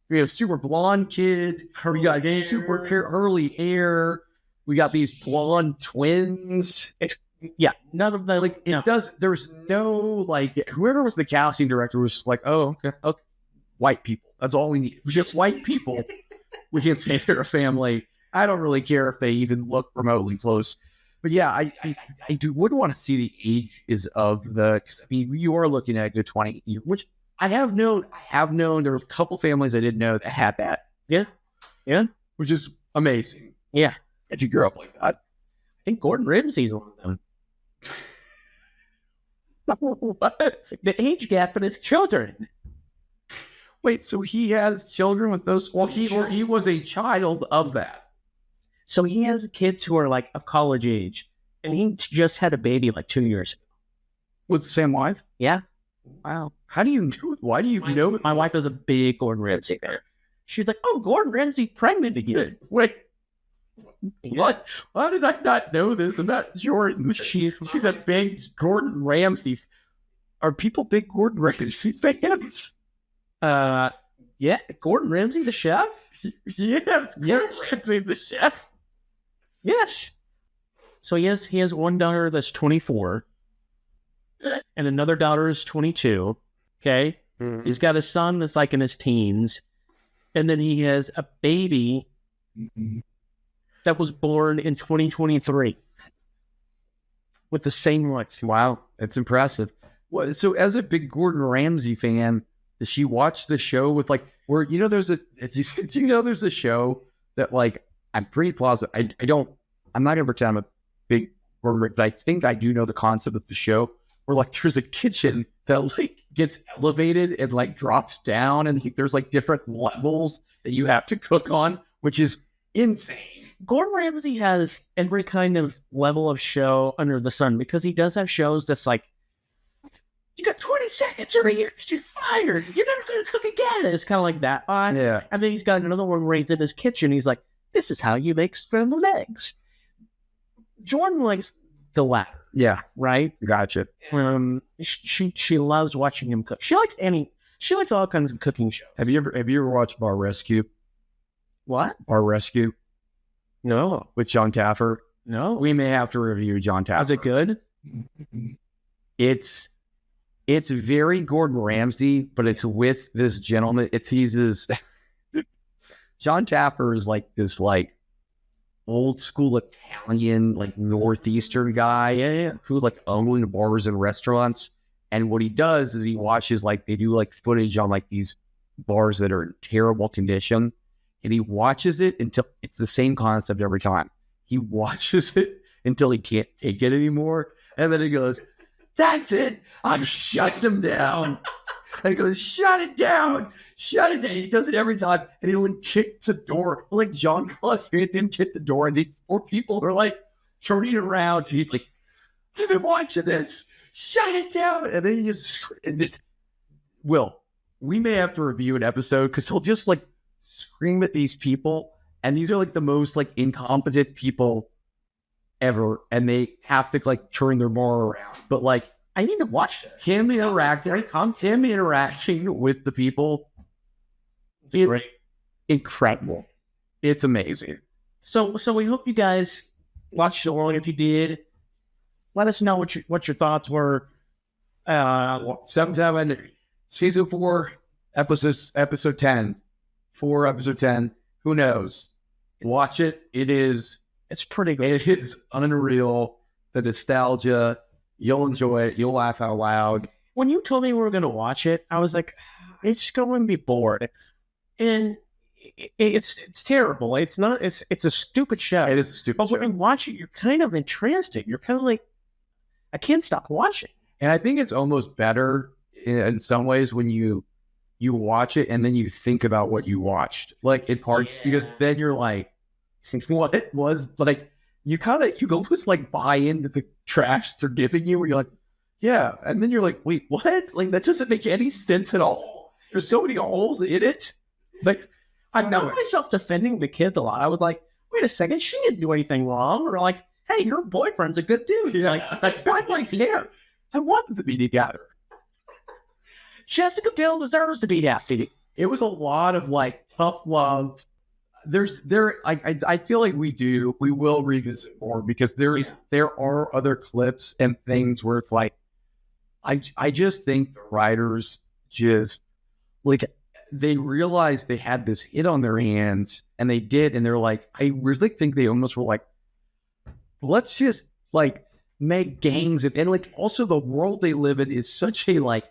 we have super blonde kid, we got super curly hair, we got these blonde twins.
None of them.
Like, it does, there's no, like, whoever was the casting director was just like, oh, okay, white people. That's all we need. Just white people. We can say they're a family. I don't really care if they even look remotely close. But yeah, I would want to see the ages of the, because I mean, you are looking at a good 20 years, which I have known there were a couple families I didn't know that had that.
Yeah. Yeah.
Which is amazing.
Yeah.
That you grew up like that.
I think Gordon Ramsay's one of them.
What?
The age gap in his children.
Wait, so he has children with those? Well, he was a child of that.
So he has kids who are, like, of college age, and he just had a baby like 2 years ago.
With the same wife?
Yeah.
Wow. How do you know? Why do you know?
My wife is a big Gordon Ramsay fan. She's like, oh, Gordon Ramsay's pregnant again.
Wait. What? Why did I not know this about Jordan? She's a big Gordon Ramsay. Are people big Gordon Ramsay fans?
Yeah. Gordon Ramsay, the chef?
Yes. Gordon Ramsay, the chef.
Yes. So he has one daughter that's 24, and another daughter is 22. Okay. Mm-hmm. He's got a son that's, like, in his teens, and then he has a baby that was born in 2023 with the same rights.
Wow, that's impressive. Well, so as a big Gordon Ramsay fan, does she watch the show with, like, where, you know, there's a show that, like, I'm pretty positive. I'm not going to pretend I'm a big Gordon Ramsay, but I think I do know the concept of the show where, like, there's a kitchen that, like, gets elevated and, like, drops down, and there's, like, different levels that you have to cook on, which is insane.
Gordon Ramsay has every kind of level of show under the sun, because he does have shows that's like, you got 20 seconds or you're fired. You're never going to cook again. It's kind of like that.
Yeah.
And then he's got another one where he's in his kitchen. He's like, this is how you make scrambled eggs. Jordan likes the latter.
Yeah.
Right?
Gotcha.
She loves watching him cook. She likes all kinds of cooking shows.
Have you ever watched Bar Rescue?
What?
Bar Rescue?
No.
With John Taffer?
No.
We may have to review John Taffer.
Is it good?
It's very Gordon Ramsay, but it's with this gentleman. John Taffer is like this, like, old school Italian, like, Northeastern guy who, like, owns bars and restaurants. And what he does is he watches, like, they do, like, footage on, like, these bars that are in terrible condition. And he watches it until it's the same concept every time. He watches it until he can't take it anymore. And then he goes, that's it. I'm shutting them down. And he goes, shut it down. Shut it down. He does it every time. And he, like, kicks the door. Like John Claus didn't kick the door. And these poor people are, like, turning around. And he's like, I've been watching this. Shut it down. And then he just, Will, we may have to review an episode because he'll just, like, scream at these people And these are like the most like incompetent people ever. And they have to like turn their bar around. But like,
I need to watch this.
him interacting with the people, it's
great.
Incredible. It's amazing.
So we hope you guys watched along. If you did, let us know what your thoughts were.
7 season 4 episode 10. 4 episode 10. Who knows? Watch it.
It's pretty good.
It is unreal. The nostalgia. You'll enjoy it. You'll laugh out loud.
When you told me we were going to watch it, I was like, it's just going to be bored. And it's terrible. It's not. It's a stupid show.
It is a stupid
show. But when you watch it, you're kind of entranced. You're kind of like, I can't stop watching.
And I think it's almost better in some ways when you watch it and then you think about what you watched, like in parts, because then you're like, what it was like. You almost like buy into the trash they're giving you, where you're like, yeah, and then you're like, wait, what? Like that doesn't make any sense at all. There's so many holes in it. Like
I found myself defending the kids a lot. I was like, wait a second, she didn't do anything wrong, or like, hey, your boyfriend's a good dude.
Yeah.
Like why like here?
I want them to be together.
Jessica Biel deserves to be happy.
It was a lot of like tough love. I feel like we will revisit more, because there are other clips and things where it's like, I just think the writers just like, they realized they had this hit on their hands, and they did, and they're like, I really think they almost were like, let's just like make gangs and like, also the world they live in is such a like,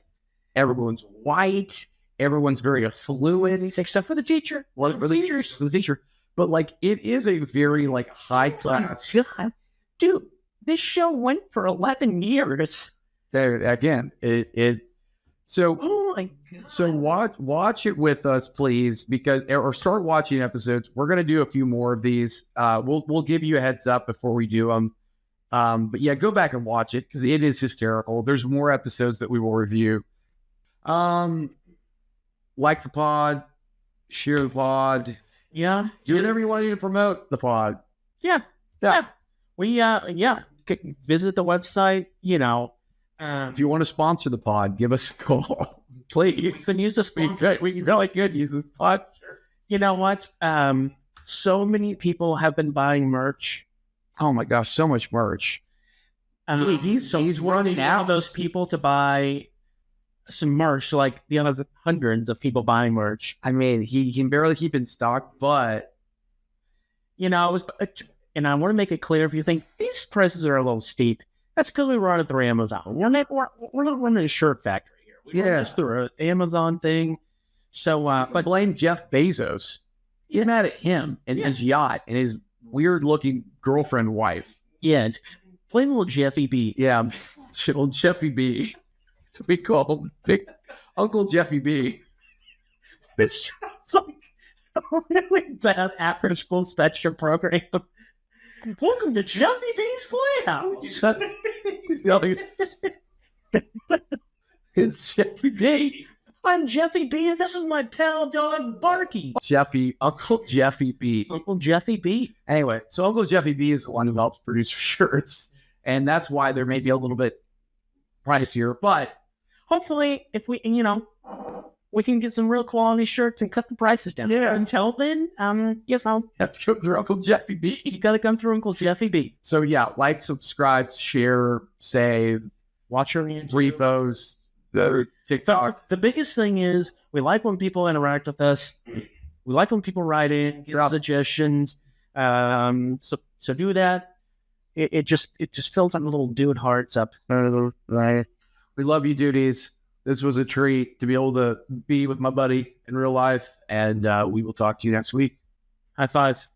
everyone's white, everyone's very affluent,
except for the teacher.
Well, for the teacher. But like, it is a very like high class.
God. Dude, this show went for 11 years.
There again, so
oh my God.
So watch it with us, please, or start watching episodes. We're gonna do a few more of these. We'll give you a heads up before we do them. But yeah, go back and watch it, because it is hysterical. There's more episodes that we will review. Like the pod, share the pod.
Yeah.
Do whatever you want to promote the pod.
Yeah. We visit the website,
if you want to sponsor the pod, give us a call. Please.
And use the sponsor.
We really could use the sponsor.
You know what? So many people have been buying merch.
Oh my gosh, so much merch. He's running out.
Those people to buy some merch, like the other hundreds of people buying merch.
I mean, he can barely keep in stock, but
and I want to make it clear, if you think these prices are a little steep, that's because we run it through Amazon. We're not running a shirt factory here. We run just through an Amazon thing. So,
but blame Jeff Bezos. Get mad at him and his yacht and his weird-looking girlfriend wife.
Yeah, blame little Jeffy B.
Yeah, little Jeffy B. To be called Big Uncle Jeffy B.
It's like a really bad after-school special program. Welcome to Jeffy B's Playhouse.
It's Jeffy B.
I'm Jeffy B, and this is my pal dog Barky.
Uncle Jeffy B.
Uncle Jeffy B.
Anyway, so Uncle Jeffy B is the one who helps produce shirts, and that's why there may be a little bit pricier, but
hopefully, if we can get some real quality shirts and cut the prices down.
Yeah.
Until then, I'll
have to go through Uncle Jeffy B.
You got to come through Uncle Jeffy B.
So yeah, like, subscribe, share, save,
watch our YouTube,
repos, the TikTok.
The biggest thing is we like when people interact with us. We like when people write in, give suggestions. So do that. It just fills up little dude hearts up.
We love you, duties. This was a treat to be able to be with my buddy in real life, and we will talk to you next week.
High five.